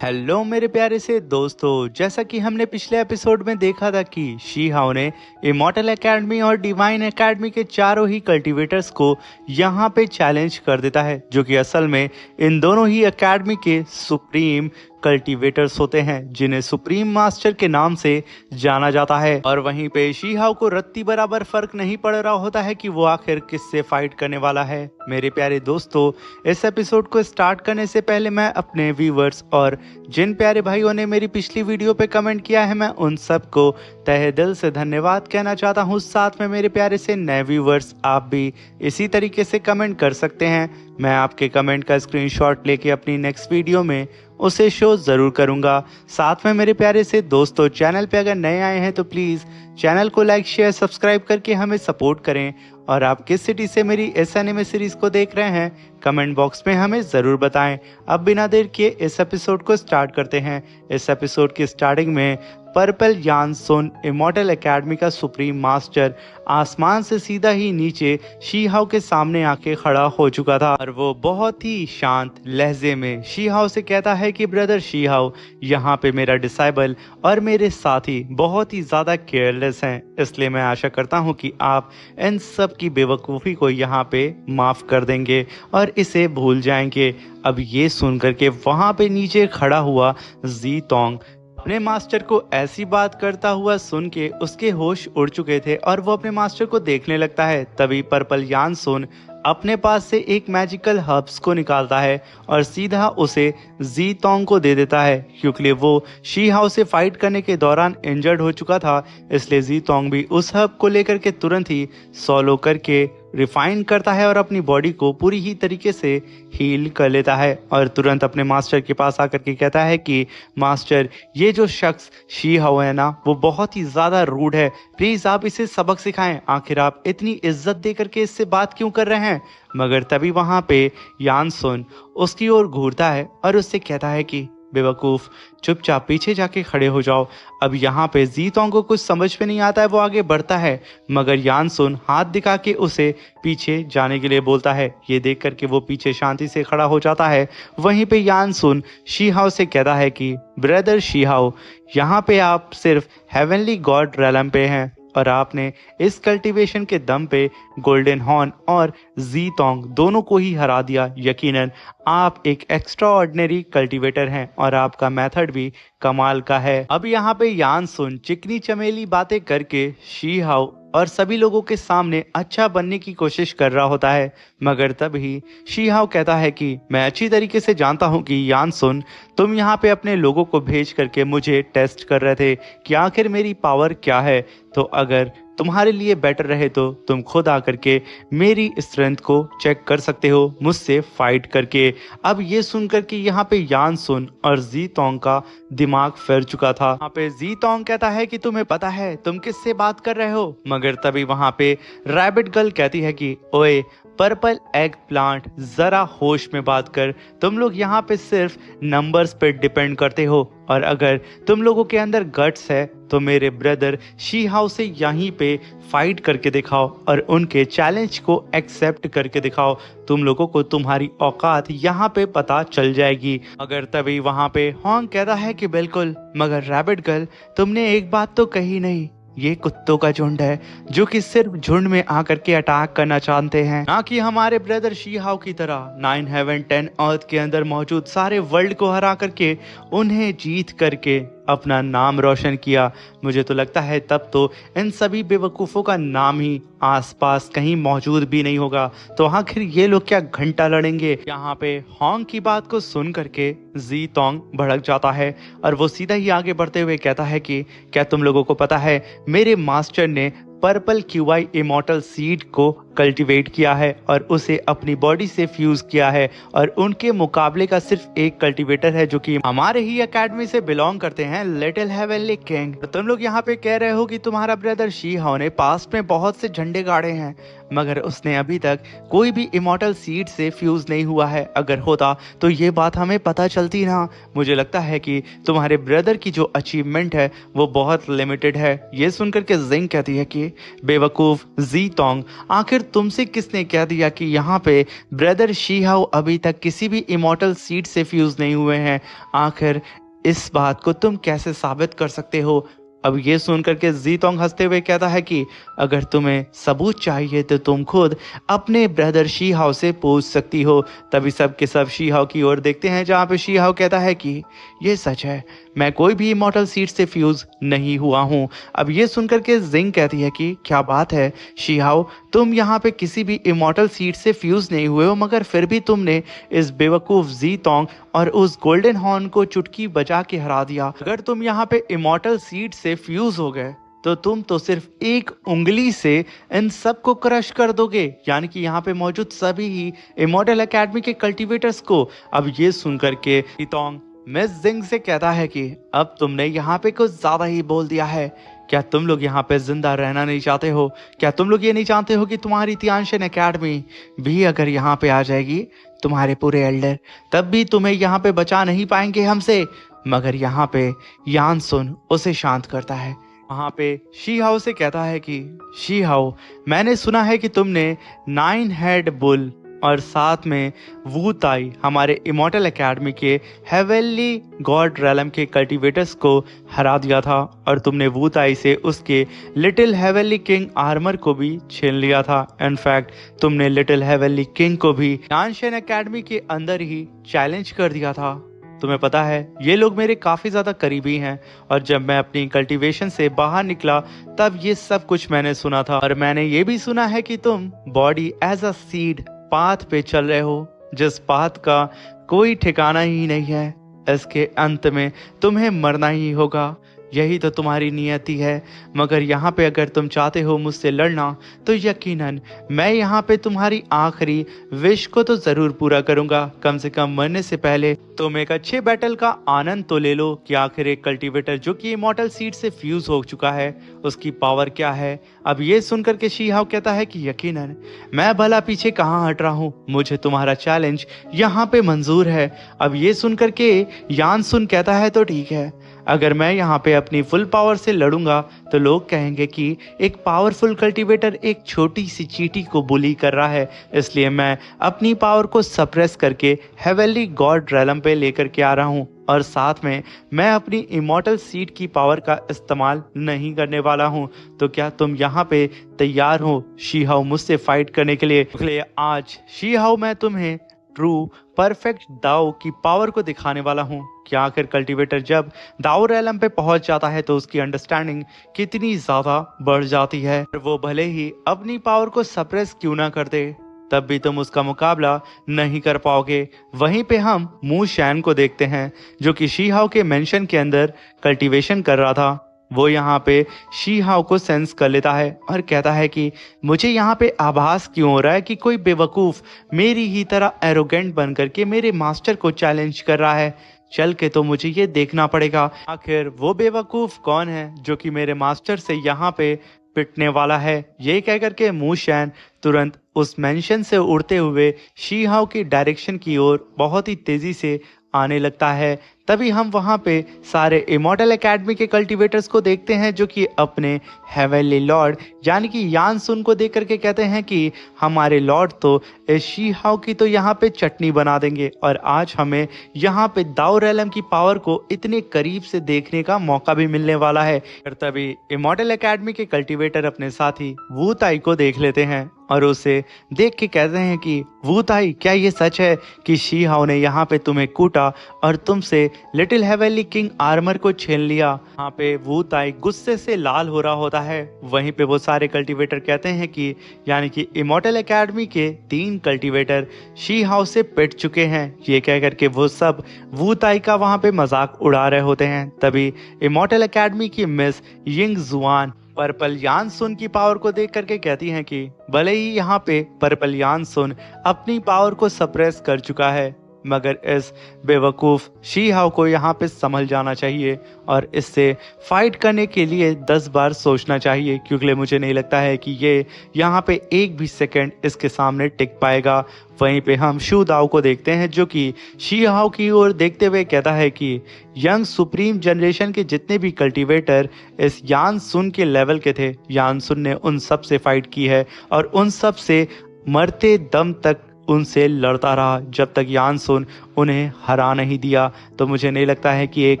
Hello मेरे प्यारे से दोस्तों, जैसा कि हमने पिछले एपिसोड में देखा था कि शी हाउ ने इमॉर्टल एकेडमी और डिवाइन एकेडमी के चारों ही कल्टीवेटर्स को यहाँ पे चैलेंज कर देता है, जो कि असल में इन दोनों ही एकेडमी के सुप्रीम कल्टीवेटर्स होते हैं, जिन्हें सुप्रीम मास्टर के नाम से जाना जाता है। और वहीं पे शी हाउ को रत्ती बराबर फर्क नहीं पड़ रहा होता है कि वो आखिर किससे फाइट करने वाला है। मेरे प्यारे दोस्तों, इस एपिसोड को स्टार्ट करने से पहले मैं अपने व्यूवर्स और जिन प्यारे भाइयों ने मेरी पिछली वीडियो पे कमेंट किया है, मैं उन सबको तहे दिल से धन्यवाद कहना चाहता हूँ। साथ में मेरे प्यारे से नए व्यूवर्स, आप भी इसी तरीके से कमेंट कर सकते हैं। मैं आपके कमेंट का स्क्रीनशॉट लेके अपनी नेक्स्ट वीडियो में उसे शो ज़रूर करूँगा। साथ में मेरे प्यारे से दोस्तों, चैनल पे अगर नए आए हैं तो प्लीज़ चैनल को लाइक शेयर सब्सक्राइब करके हमें सपोर्ट करें। और आप किस सिटी से मेरी इस एनिमे सीरीज़ को देख रहे हैं, कमेंट बॉक्स में हमें ज़रूर बताएं। अब बिना देर किए इस एपिसोड को स्टार्ट करते हैं। इस एपिसोड की स्टार्टिंग में पर्पल यान सुन, इमॉर्टल एकेडमी का सुप्रीम मास्टर, आसमान से सीधा ही नीचे शी हाउ के सामने आके खड़ा हो चुका था। और वो बहुत ही शांत लहजे में शी हाउ से कहता है कि ब्रदर शी हाउ, यहाँ पे मेरा डिसाइबल और मेरे साथी बहुत ही ज़्यादा केयरलेस हैं, इसलिए मैं आशा करता हूँ कि आप इन सब की बेवकूफ़ी को यहाँ पे माफ़ कर देंगे और इसे भूल जाएंगे। अब ये सुन करके वहाँ पे नीचे खड़ा हुआ जी तोंग अपने मास्टर को ऐसी बात करता हुआ सुन के उसके होश उड़ चुके थे और वो अपने मास्टर को देखने लगता है। तभी पर्पल यान सुन अपने पास से एक मैजिकल हर्ब्स को निकालता है और सीधा उसे जी तोंग को दे देता है, क्योंकि वो शी हाउ से फाइट करने के दौरान इंजर्ड हो चुका था। इसलिए जी तोंग भी उस हर्ब को लेकर के तुरंत ही सॉलो करके रिफाइन करता है और अपनी बॉडी को पूरी ही तरीके से हील कर लेता है और तुरंत अपने मास्टर के पास आकर के कहता है कि मास्टर, ये जो शख्स शी हाउ है ना, वो बहुत ही ज़्यादा रूड है, प्लीज़ आप इसे सबक सिखाएं। आखिर आप इतनी इज्जत दे करके इससे बात क्यों कर रहे हैं। मगर तभी वहाँ पे यान सुन उसकी ओर घूरता है और उससे कहता है कि बेवकूफ़, चुपचाप पीछे जाके खड़े हो जाओ। अब यहाँ पे जी तोंग को कुछ समझ में नहीं आता है, वो आगे बढ़ता है, मगर यान सुन हाथ दिखा के उसे पीछे जाने के लिए बोलता है। ये देख करके वो पीछे शांति से खड़ा हो जाता है। वहीं पे यान सुन शी हाउ से कहता है कि ब्रदर शी हाउ, यहाँ पे आप सिर्फ हेवनली गॉड रेलम पे हैं और आपने इस कल्टीवेशन के दम पे गोल्डन हॉर्न और जी तोंग दोनों को ही हरा दिया। यकीनन आप एक एक्स्ट्रा ऑर्डिनरी कल्टीवेटर हैं और आपका मेथड भी कमाल का है। अब यहाँ पे यान सुन चिकनी चमेली बातें करके शी हाउ और सभी लोगों के सामने अच्छा बनने की कोशिश कर रहा होता है, मगर तभी शी हाउ कहता है कि मैं अच्छी तरीके से जानता हूँ कि यान सुन, तुम यहाँ पे अपने लोगों को भेज करके मुझे टेस्ट कर रहे थे कि आखिर मेरी पावर क्या है। तो अगर तुम्हारे लिए बेटर रहे तो तुम खुद आकर के मेरी स्ट्रेंथ को चेक कर सकते हो मुझसे फाइट करके। अब ये सुन करके यहाँ पे यान सुन और जी तोंग का दिमाग फिर चुका था। यहाँ पे जी तोंग कहता है कि तुम्हें पता है तुम किससे बात कर रहे हो। मगर तभी वहाँ पे रैबिट गर्ल कहती है कि ओए पर्पल एग प्लांट, जरा होश में बात कर। तुम लोग यहाँ पे सिर्फ नंबर्स पे डिपेंड करते हो और अगर तुम लोगों के अंदर गट्स है तो मेरे ब्रदर शी हाउ से यहीं पे फाइट करके दिखाओ और उनके चैलेंज को एक्सेप्ट करके दिखाओ। तुम लोगों को तुम्हारी औकात यहाँ पे पता चल जाएगी। मगर तभी वहाँ पे हॉन्ग कहता है कि बिल्कुल, मगर रैबिट गर्ल, तुमने एक बात तो कही नहीं, ये कुत्तों का झुंड है जो कि सिर्फ झुंड में आकर के अटैक करना चाहते हैं, ना कि हमारे ब्रदर शी हाउ की तरह 9 हेवन 10 अर्थ के अंदर मौजूद सारे वर्ल्ड को हरा करके उन्हें जीत करके अपना नाम रोशन किया। मुझे तो लगता है तब तो इन सभी बेवकूफ़ों का नाम ही आसपास कहीं मौजूद भी नहीं होगा, तो आखिर ये लोग क्या घंटा लड़ेंगे। यहाँ पे हॉन्ग की बात को सुन करके जी तोंग भड़क जाता है और वो सीधा ही आगे बढ़ते हुए कहता है कि क्या तुम लोगों को पता है मेरे मास्टर ने पर्पल क्यूआई इमॉर्टल सीड को कल्टीवेट किया है और उसे अपनी बॉडी से फ्यूज किया है और उनके मुकाबले का सिर्फ एक कल्टीवेटर है जो कि हमारे ही एकेडमी से बिलोंग करते हैं, लिटिल हेवनली किंग। तुम लोग यहाँ पे कह रहे हो कि तुम्हारा ब्रदर शी हाउ ने पास्ट में बहुत से झंडे गाड़े हैं, मगर उसने अभी तक कोई भी इमॉर्टल सीड से फ्यूज नहीं हुआ है। अगर होता तो ये बात हमें पता चलती ना। मुझे लगता है कि तुम्हारे ब्रदर की जो अचीवमेंट है वो बहुत लिमिटेड है। ये सुनकर के जिंग कहती है कि बेवकूफ जी तोंग, आखिर तुमसे किसने कह दिया कि यहाँ पे ब्रदर शीहाओ अभी तक किसी भी इमॉर्टल सीड से फ्यूज नहीं हुए हैं? आखिर इस बात को तुम कैसे साबित कर सकते हो? अब ये सुनकर के जीतोंग हंसते हुए कहता है कि अगर तुम्हें सबूत चाहिए तो तुम खुद अपने ब्रदर शीहाओ से पूछ सकती हो। तभी सब के सब शीहाओ की ओर देखते हैं, जहाँ पे शीहाओ कहता है कि ये सच है, मैं कोई भी इमॉर्टल सीड से फ्यूज नहीं हुआ हूँ। अब ये सुनकर के जिंग कहती है कि क्या बात है शीहाओ, तुम यहाँ पे किसी भी इमॉर्टल सीड से फ्यूज नहीं हुए हो, मगर फिर भी तुमने इस बेवकूफ जी तोंग और उस गोल्डन हॉर्न को चुटकी बजा के हरा दिया। अगर तुम यहाँ पे इमॉर्टल सीड से फ्यूज हो गए तो तुम तो सिर्फ एक उंगली से इन सबको क्रश कर दोगे, यानी कि यहाँ पे मौजूद सभी ही इमॉर्टल एकेडमी के कल्टीवेटर्स को। अब ये सुनकर के जीतोंग मिस जिंग से कहता है कि अब तुमने यहाँ पे कुछ ज्यादा ही बोल दिया है। क्या तुम लोग यहाँ पे जिंदा रहना नहीं चाहते हो? क्या तुम लोग ये नहीं जानते हो कि तुम्हारी तियानशिन एकेडमी भी अगर यहाँ पे आ जाएगी, तुम्हारे पूरे एल्डर, तब भी तुम्हें यहाँ पे बचा नहीं पाएंगे हमसे? मगर यहाँ पे यानसुन उसे शांत करता है। वहाँ पे शीहाओ से कहता है कि शीहाओ, मैंने सुना है कि तुमने 9 हेड बुल और साथ में वू ताई हमारे इमॉर्टल एकेडमी के हेवेनली गॉड रेलम के कल्टीवेटर्स को हरा दिया था, और तुमने वू ताई से उसके लिटिल हेवेनली किंग आर्मर को भी छीन लिया था। इनफैक्ट तुमने लिटिल हेवेनली किंग को भी यानशिन एकेडमी के अंदर ही चैलेंज कर दिया था। तुम्हें पता है ये लोग मेरे काफी ज्यादा करीबी हैं, और जब मैं अपनी कल्टीवेशन से बाहर निकला तब ये सब कुछ मैंने सुना था। और मैंने ये भी सुना है कि तुम body as a seed path पे चल रहे हो, जिस पाथ का कोई ठिकाना ही नहीं है। इसके अंत में तुम्हें मरना ही होगा, यही तो तुम्हारी नियति है। मगर यहाँ पे अगर तुम चाहते हो मुझसे लड़ना तो यकीनन मैं यहाँ पे तुम्हारी आखिरी विश को तो जरूर पूरा करूंगा। कम से कम मरने से पहले तुम एक अच्छे बैटल का आनंद तो ले लो कि आखिर एक कल्टीवेटर जो कि इमॉर्टल सीड से फ्यूज हो चुका है उसकी पावर क्या है। अब ये सुनकर के शीहाओ कहता है कि यकीनन मैं भला पीछे कहाँ हट रहा हूँ, मुझे तुम्हारा चैलेंज यहाँ पे मंजूर है। अब ये सुनकर के यानसुन कहता है तो ठीक है, अगर मैं यहाँ पे अपनी फुल पावर से लड़ूंगा तो लोग कहेंगे कि एक पावरफुल कल्टीवेटर एक छोटी सी चींटी को बुली कर रहा है, इसलिए मैं अपनी पावर को सप्रेस करके हेवेनली गॉड रेलम पे लेकर के आ रहा हूँ, और साथ में मैं अपनी इमॉर्टल सीड की पावर का इस्तेमाल नहीं करने वाला हूँ। तो क्या तुम यहाँ पे तैयार हो शीहाओ मुझसे फाइट करने के लिए? आज शीहाओ मैं तुम्हें ट्रू परफेक्ट दाओ की पावर को दिखाने वाला हूँ कि आखिर कल्टीवेटर जब दाओ रेलम पे पहुंच जाता है तो उसकी अंडरस्टैंडिंग कितनी ज्यादा बढ़ जाती है। वो भले ही अपनी पावर को सप्रेस क्यों ना कर दे, तब भी तुम उसका मुकाबला नहीं कर पाओगे। वहीं पे हम मू शैन को देखते हैं जो कि शीहाओ के मेंशन के अंदर कल्टीवेशन कर रहा था। वो यहाँ पे शीहाओ को सेंस कर लेता है और कहता है कि मुझे यहाँ पे आभास क्यों हो रहा है कि कोई बेवकूफ मेरी ही तरह एरोगेंट बन करके मेरे मास्टर को चैलेंज कर रहा है। चल के तो मुझे ये देखना पड़ेगा आखिर वो बेवकूफ कौन है जो कि मेरे मास्टर से यहाँ पे पिटने वाला है। ये कह करके मू शैन तुरंत उस मेंशन से उड़ते हुए शीहाओ की डायरेक्शन की ओर बहुत ही तेजी से आने लगता है। तभी हम वहां पे सारे इमॉर्टल एकेडमी के कल्टीवेटर्स को देखते हैं जो कि अपने हेवेनली लॉर्ड यानी कि यानसुन को देख करके कहते हैं कि हमारे लॉर्ड तो इस शीहाओ की तो यहाँ पे चटनी बना देंगे, और आज हमें यहाँ पे दाओ रेलम की पावर को इतने करीब से देखने का मौका भी मिलने वाला है। तभी इमॉर्टल एकेडमी के कल्टीवेटर अपने साथी वू ताई को देख लेते हैं और उसे देख के कहते हैं कि वू ताई, क्या ये सच है कि शीहाओ ने यहाँ पे तुम्हें कूटा और तुमसे लिटिल हेवेनली किंग आर्मर को छीन लिया? यहाँ पे वू ताई गुस्से से लाल हो रहा होता है। वहीं पे वो सारे कल्टीवेटर कहते हैं कि यानी कि इमॉर्टल एकेडमी के 3 कल्टीवेटर शीहाओ से पिट चुके हैं। ये कह करके वो सब वू ताई का वहाँ पे मजाक उड़ा रहे होते हैं। तभी इमॉर्टल एकेडमी की मिस यिंग जुआन पर्पल यानसुन की पावर को देख करके कहती हैं कि भले ही यहाँ पे पर्पल यानसुन अपनी पावर को सप्रेस कर चुका है, मगर इस बेवकूफ़ शी हाओ को यहाँ पे संभल जाना चाहिए और इससे फाइट करने के लिए 10 बार सोचना चाहिए, क्योंकि मुझे नहीं लगता है कि ये यहाँ पे एक भी सेकंड इसके सामने टिक पाएगा। वहीं पे हम शू दाओ को देखते हैं जो कि शी हाओ की ओर देखते हुए कहता है कि यंग सुप्रीम जनरेशन के जितने भी कल्टीवेटर इस यान सुन के लेवल के थे, यान सुन ने उन सब से फाइट की है और उन सब से मरते दम तक उनसे लड़ता रहा जब तक यान सुन उन्हें हरा नहीं दिया। तो मुझे नहीं लगता है कि एक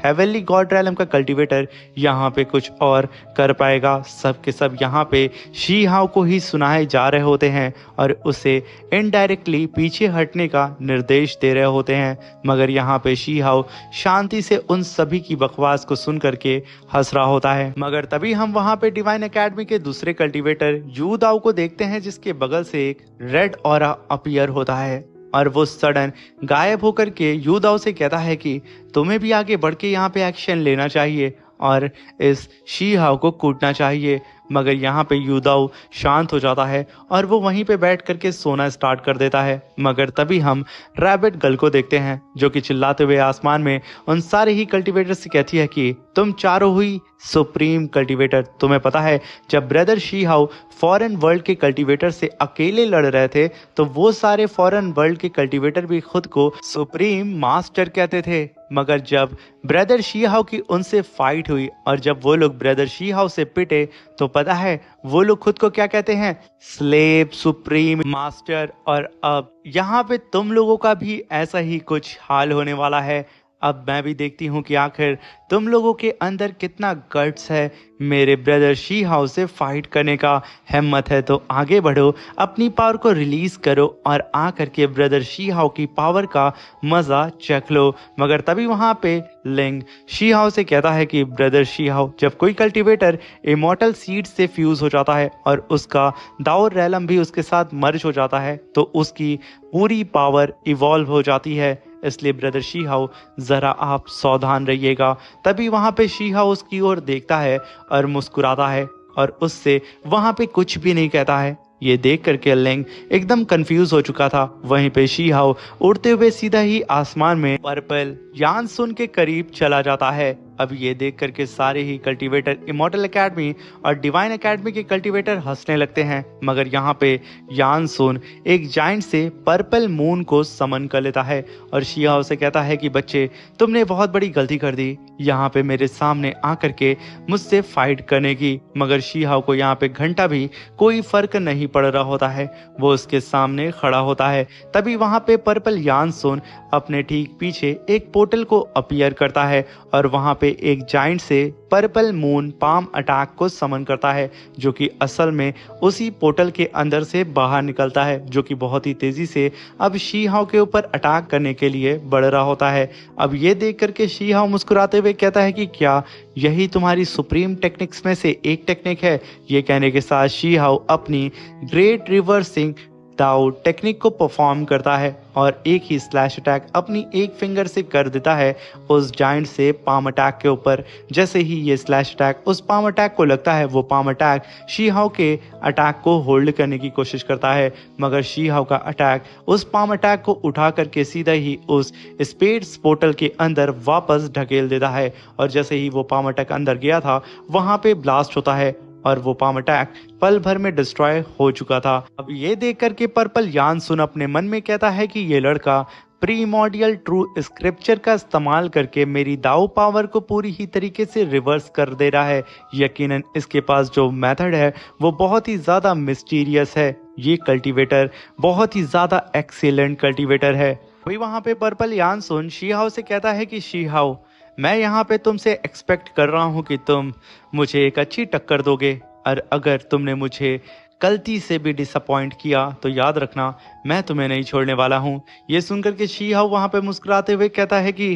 हेवनली गॉड रैलम का कल्टीवेटर यहाँ पे कुछ और कर पाएगा। सब के सब यहाँ पे शी हाओ को ही सुनाए जा रहे होते हैं और उसे इनडायरेक्टली पीछे हटने का निर्देश दे रहे होते हैं, मगर यहाँ पे शी हाओ शांति से उन सभी की बकवास को सुन करके हंस रहा होता है। मगर तभी हम वहाँ पे डिवाइन एकेडमी के दूसरे कल्टीवेटर यू दाओ को देखते हैं जिसके बगल से एक रेड ऑरा अपीयर होता है और वो सडन गायब होकर के यू दाओ से कहता है कि तुम्हें भी आगे बढ़ के यहाँ पे एक्शन लेना चाहिए और इस शी हाओ को कूटना चाहिए। मगर यहाँ पे यू दाओ शांत हो जाता है और वो वहीं पे बैठ करके सोना स्टार्ट कर देता है। मगर तभी हम रैबिट गर्ल को देखते हैं जो कि चिल्लाते हुए आसमान में उन सारे ही कल्टीवेटर से कहती है कि तुम चारों हुई सुप्रीम कल्टीवेटर। तुम्हें पता है जब ब्रदर शी हाओ फॉरेन वर्ल्ड के कल्टीवेटर से अकेले लड़ रहे थे तो वो सारे फॉरेन वर्ल्ड के कल्टीवेटर भी खुद को सुप्रीम मास्टर कहते थे, मगर जब ब्रदर शी हाओ की उनसे फाइट हुई और जब वो लोग ब्रदर शी हाओ से पिटे तो पता है वो लोग खुद को क्या कहते हैं, स्लेव सुप्रीम मास्टर। और अब यहाँ पे तुम लोगों का भी ऐसा ही कुछ हाल होने वाला है। अब मैं भी देखती हूँ कि आखिर तुम लोगों के अंदर कितना गट्स है मेरे ब्रदर शी हाओ से फाइट करने का। हिम्मत है तो आगे बढ़ो, अपनी पावर को रिलीज करो और आ करके ब्रदर शी हाओ की पावर का मजा चख लो। मगर तभी वहाँ पे लिंग शी हाओ से कहता है कि ब्रदर शी हाओ, जब कोई कल्टीवेटर इमॉर्टल सीड से फ्यूज हो जाता है और उसका दाओर रैलम भी उसके साथ मर्ज हो जाता है तो उसकी पूरी पावर इवॉल्व हो जाती है। इसलिए ब्रदर शी हाओ जरा आप सावधान रहिएगा। तभी वहां पे शी हाओ उसकी ओर देखता है और मुस्कुराता है और उससे वहां पे कुछ भी नहीं कहता है। ये देख करके लिंग एकदम कंफ्यूज हो चुका था। वहीं पे शी हाओ उड़ते हुए सीधा ही आसमान में पर्पल यान सुन के करीब चला जाता है। अब ये देख करके सारे ही कल्टीवेटर इमॉर्टल एकेडमी और डिवाइन एकेडमी के कल्टीवेटर हंसने लगते हैं, मगर यहाँ पे यान सुन एक जाइंट से पर्पल मून को समन कर लेता है और शी हाओ से कहता है कि बच्चे तुमने बहुत बड़ी गलती कर दी यहाँ पे मेरे सामने आकर के मुझसे फाइट करने की। मगर शी हाओ को यहाँ पे घंटा भी कोई फर्क नहीं पड़ रहा होता है, वो उसके सामने खड़ा होता है। तभी वहाँ पे पर्पल यान सुन अपने ठीक पीछे एक पोर्टल को अपीयर करता है और वहाँ पे एक जाइंट से पर्पल मून पाम अटैक को समन करता है जो कि असल में उसी पोर्टल के अंदर से बाहर निकलता है, जो कि बहुत ही तेजी से अब शी हाओ के ऊपर अटैक करने के लिए बढ़ रहा होता है। अब ये देख करके शी हाओ मुस्कुराते हुए कहता है कि क्या यही तुम्हारी सुप्रीम टेक्निक्स में से एक टेक्निक है। ये कहने के साथ शी हाओ अपनी ग्रेट रिवर्सिंग दाओ टेक्निक को परफॉर्म करता है और एक ही स्लैश अटैक अपनी एक फिंगर से कर देता है उस जाइंट से पाम अटैक के ऊपर। जैसे ही ये स्लैश अटैक उस पाम अटैक को लगता है वो पाम अटैक शी हाओ के अटैक को होल्ड करने की कोशिश करता है, मगर शी हाओ का अटैक उस पाम अटैक को उठा करके सीधा ही उस स्पेस पोर्टल के अंदर वापस ढकेल देता है और जैसे ही वो पाम अटैक अंदर गया था वहां पे ब्लास्ट होता है और वो पाम अटैक पल भर में डिस्ट्रॉय हो चुका था। अब ये देख करके पर्पल यान सुन अपने मन में कहता है कि ये लड़का प्रीमोडियल ट्रू स्क्रिप्चर का इस्तेमाल करके मेरी दाव पावर को पूरी ही तरीके से रिवर्स कर दे रहा है। यकीनन इसके पास जो मेथड है वो बहुत ही ज़्यादा मिस्टीरियस है। ये कल्टीवेटर बहुत ही ज़्यादा एक्सीलेंट कल्टीवेटर है। वही वहाँ पे पर्पल यान सुन शी हाओ से कहता है कि शी हाओ, मैं यहाँ पे तुमसे एक्सपेक्ट कर रहा हूँ कि तुम मुझे एक अच्छी टक्कर दोगे और अगर तुमने मुझे गलती से भी डिसअपॉइंट किया तो याद रखना मैं तुम्हें नहीं छोड़ने वाला हूँ। ये सुनकर के शी हाओ वहाँ पे मुस्कुराते हुए कहता है कि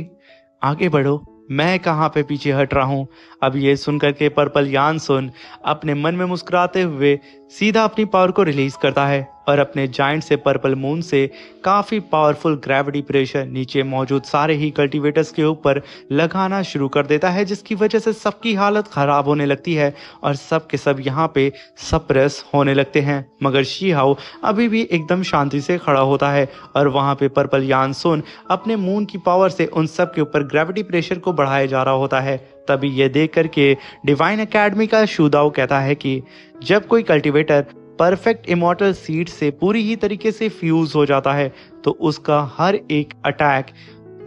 आगे बढ़ो, मैं कहाँ पे पीछे हट रहा हूँ। अब ये सुनकर के पर्पल यान सुन अपने मन में मुस्कुराते हुए सीधा अपनी पावर को रिलीज करता है और अपने जाइंट से पर्पल मून से काफी पावरफुल ग्रेविटी प्रेशर नीचे मौजूद सारे ही कल्टीवेटर्स के ऊपर लगाना शुरू कर देता है, जिसकी वजह से सबकी हालत खराब होने लगती है और सब के सब यहाँ पे सप्रेस होने लगते हैं। मगर शी हाउ अभी भी एकदम शांति से खड़ा होता है और वहाँ पे पर्पल यानसुन अपने मून की पावर से उन सब के ऊपर ग्रेविटी प्रेशर को बढ़ाया जा रहा होता है। तभी ये देख करके डिवाइन एकेडमी का शूदाओ कहता है कि जब कोई कल्टीवेटर परफेक्ट इमॉर्टल सीड से पूरी ही तरीके से फ्यूज हो जाता है तो उसका हर एक attack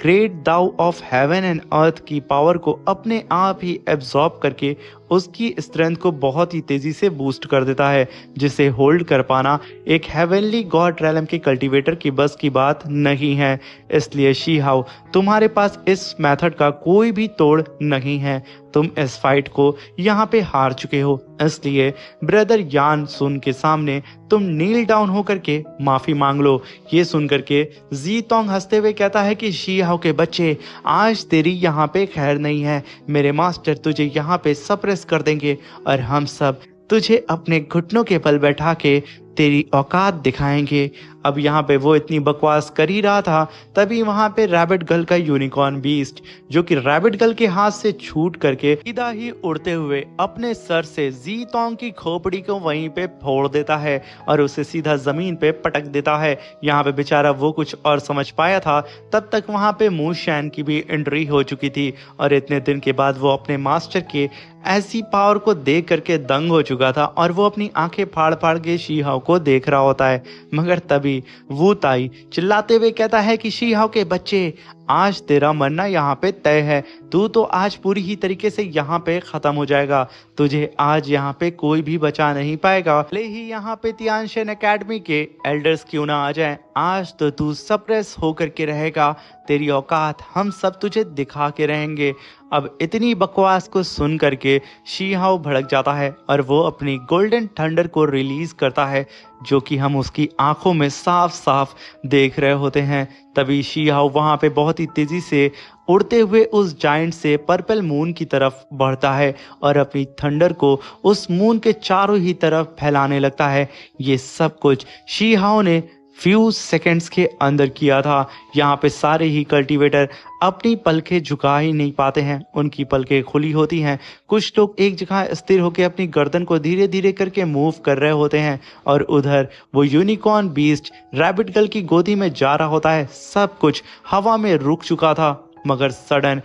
great Dao of heaven and earth की पावर को अपने आप ही एब्जॉर्ब करके उसकी स्ट्रेंथ को बहुत ही तेजी से बूस्ट कर देता है, जिसे होल्ड कर पाना एक हेवनली गॉड रैलम के कल्टीवेटर की बस की बात नहीं है। इसलिए शी हाउ तुम्हारे पास इस मेथड का कोई भी तोड़ नहीं है, तुम इस फाइट को यहाँ पे हार चुके हो। इसलिए ब्रदर यान सुन के सामने तुम नील डाउन होकर के माफी मांग लो। ये सुन करके जी तोंग हंसते हुए कहता है कि शी हाउ के बच्चे, आज तेरी यहाँ पे खैर नहीं है। मेरे मास्टर तुझे यहाँ पे सप्रेस कर देंगे और हम सब तुझे अपने घुटनों के बल बैठा के तेरी औकात दिखाएंगे। अब यहाँ पे वो इतनी बकवास कर ही रहा था, तभी वहाँ पे रैबिट गर्ल का यूनिकॉर्न बीस्ट जो कि रैबिट गर्ल के हाथ से छूट करके सीधा ही उड़ते हुए अपने सर से जी तोंग की खोपड़ी को वहीं पे फोड़ देता है और उसे सीधा जमीन पे पटक देता है। यहाँ पे बेचारा वो कुछ और समझ पाया था, तब तक वहाँ पे मू शैन की भी एंट्री हो चुकी थी और इतने दिन के बाद वो अपने मास्टर के ऐसी पावर को देख करके दंग हो चुका था और वो अपनी आंखें फाड़ फाड़ के शी हाउ को देख रहा होता है। मगर तभी वू ताई चिल्लाते हुए कहता है कि शी हाउ के बच्चे, आज तेरा मरना यहाँ पे तय है। तू तो आज पूरी ही तरीके से यहाँ पे खत्म हो जाएगा। तुझे आज यहाँ पे कोई भी बचा नहीं पाएगा। भले ही यहाँ पे तियानशेन एकेडमी के एल्डर्स क्यों ना आ जाएं, आज तो तू सप्रेस होकर के रहेगा। तेरी औकात हम सब तुझे दिखा के रहेंगे। अब इतनी बकवास को सुन करके शी हाउ भड़क जाता है और वो अपनी गोल्डन थंडर को रिलीज करता है, जो कि हम उसकी आंखों में साफ साफ देख रहे होते हैं। तभी शी हाउ वहाँ पे बहुत ही तेजी से उड़ते हुए उस जाइंट से पर्पल मून की तरफ बढ़ता है और अपनी थंडर को उस मून के चारों ही तरफ फैलाने लगता है। ये सब कुछ शी हाउ ने फ्यू सेकेंड्स के अंदर किया था। यहाँ पे सारे ही कल्टीवेटर अपनी पलकें झुका ही नहीं पाते हैं, उनकी पलकें खुली होती हैं। कुछ लोग एक जगह स्थिर होकर अपनी गर्दन को धीरे धीरे करके मूव कर रहे होते हैं और उधर वो यूनिकॉर्न बीस्ट रैबिट गर्ल की गोदी में जा रहा होता है। सब कुछ हवा में रुक चुका था, मगर सडन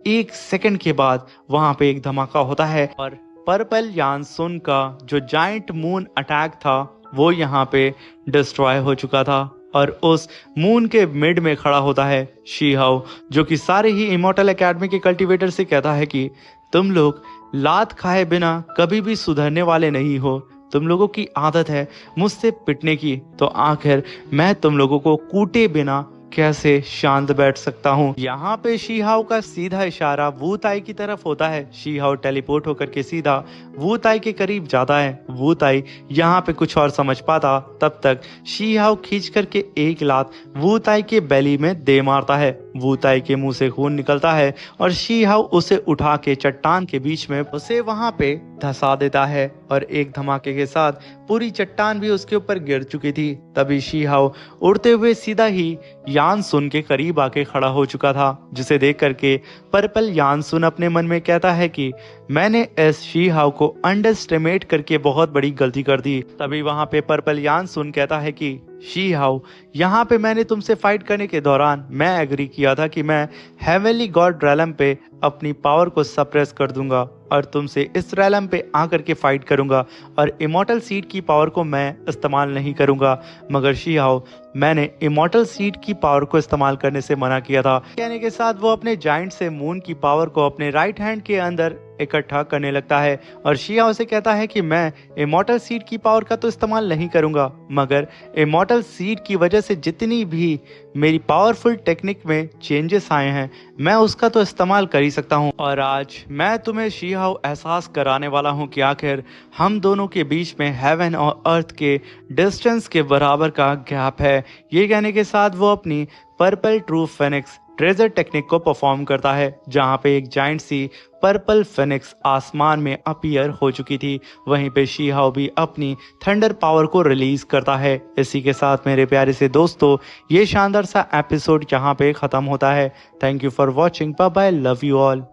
1 सेकंड के बाद वहां पे एक धमाका होता है और पर्पल यानसुन का जो जाइंट मून अटैक था वो यहाँ पे डिस्ट्रॉय हो चुका था और उस मून के मिड में खड़ा होता है शी हाउ, जो कि सारे ही इमॉर्टल एकेडमी के कल्टीवेटर से कहता है कि तुम लोग लात खाए बिना कभी भी सुधरने वाले नहीं हो। तुम लोगों की आदत है मुझसे पिटने की, तो आखिर मैं तुम लोगों को कूटे बिना कैसे शांत बैठ सकता हूँ। यहाँ पे शी हाउ का सीधा इशारा वू ताई की तरफ होता है। शी हाउ टेलीपोर्ट होकर के सीधा वू ताई के करीब जाता है। वू ताई यहाँ पे कुछ और समझ पाता तब तक शी हाउ खींच करके एक लात वू ताई के बेली में दे मारता है। वू ताई के मुंह से खून निकलता है और शी हाउ उसे उठा के चट्टान के बीच में उसे वहां पे धंसा देता है और एक धमाके के साथ पूरी चट्टान भी उसके ऊपर गिर चुकी थी। तभी शी हाउ उड़ते हुए सीधा ही यानसुन के करीब आके खड़ा हो चुका था, जिसे देख करके पर्पल यानसुन अपने मन में कहता है कि मैंने इस शी हाउ को अंडरस्टिमेट करके बहुत बड़ी गलती कर दी। तभी वहां पे पर्पल यानसुन कहता है कि शी हाउ, यहाँ पे मैंने तुमसे फाइट करने के दौरान मैं एग्री किया था कि मैं हेवनली गॉड रैलम पे अपनी पावर को सप्रेस कर दूंगा और तुमसे इस रैलम पे आकर के फाइट करूंगा और इमॉर्टल सीड की पावर को मैं इस्तेमाल नहीं करूंगा। मगर शी हाउ, मैंने इमॉर्टल सीड की पावर को इस्तेमाल करने से मना किया था। कहने के साथ वो अपने जाइंट से मून की पावर को अपने राइट हैंड के अंदर इकट्ठा करने लगता है और शी हाउ से कहता है कि मैं इमॉर्टल सीड की पावर का तो इस्तेमाल नहीं करूंगा, मगर इमॉर्टल सीड की वजह से जितनी भी मेरी पावरफुल टेक्निक में चेंजेस आए हैं मैं उसका तो इस्तेमाल कर ही सकता हूं। और आज मैं तुम्हें शी हाउ एहसास कराने वाला हूं कि आखिर हम दोनों के बीच में हेवन और अर्थ के डिस्टेंस के बराबर का गैप है। ये कहने के साथ वो अपनी purple true phoenix treasure technique को परफॉर्म करता है, जहां पे एक जाइंट सी पर्पल फिनिक्स आसमान में अपीयर हो चुकी थी। वहीं पे शी हाओ भी अपनी थंडर पावर को रिलीज करता है। इसी के साथ मेरे प्यारे से दोस्तों, ये शानदार सा एपिसोड यहाँ पे खत्म होता है। Thank you for watching, bye bye, love you all.